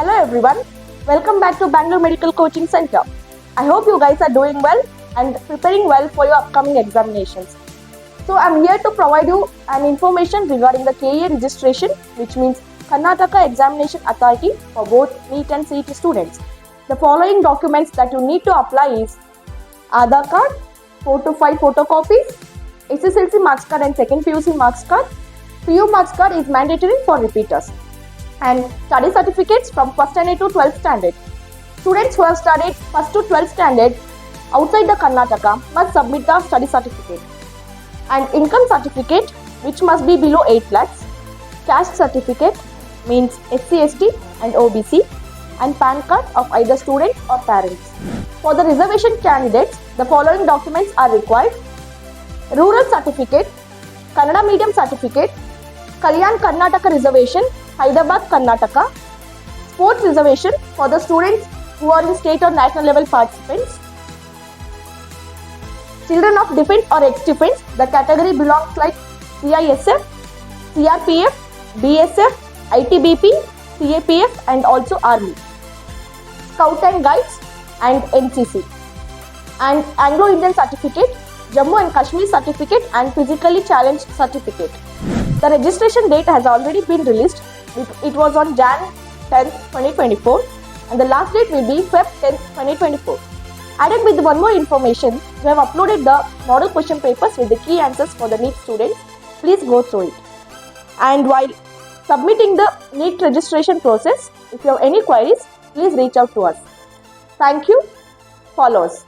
Hello everyone, welcome back to Bangalore Medical Coaching Center. I hope you guys are doing well and preparing well for your upcoming examinations. So I'm here to provide you an information regarding the KEA registration, which means Karnataka Examination Authority for both NEET and CET students. The following documents that you need to apply is Aadhar card, 4 to 5 photocopies, SSLC marks card and second PUC marks card. PU marks card is mandatory for repeaters. And study certificates from 1st standard to 12th standard. Students who have studied 1st to 12th standard outside the Karnataka must submit the study certificate. And income certificate, which must be below 8 lakhs. Caste certificate means SC/ST and OBC, and PAN card of either student or parents. For the reservation candidates, the following documents are required: rural certificate, Kannada medium certificate, Kalyan Karnataka reservation, Hyderabad, Karnataka, sports reservation for the students who are in state or national level participants, children of defense or ex-defense, the category belongs like CISF, CRPF, BSF, ITBP, CAPF and also Army, Scout and Guides and NCC, and Anglo-Indian certificate, Jammu and Kashmir certificate and physically challenged certificate. The registration date has already been released. It was on Jan 10th, 2024 and the last date will be Feb 10th, 2024. Added with one more information, we have uploaded the model question papers with the key answers for the NEET students. Please go through it. And while submitting the NEET registration process, if you have any queries, please reach out to us. Thank you. Follow us.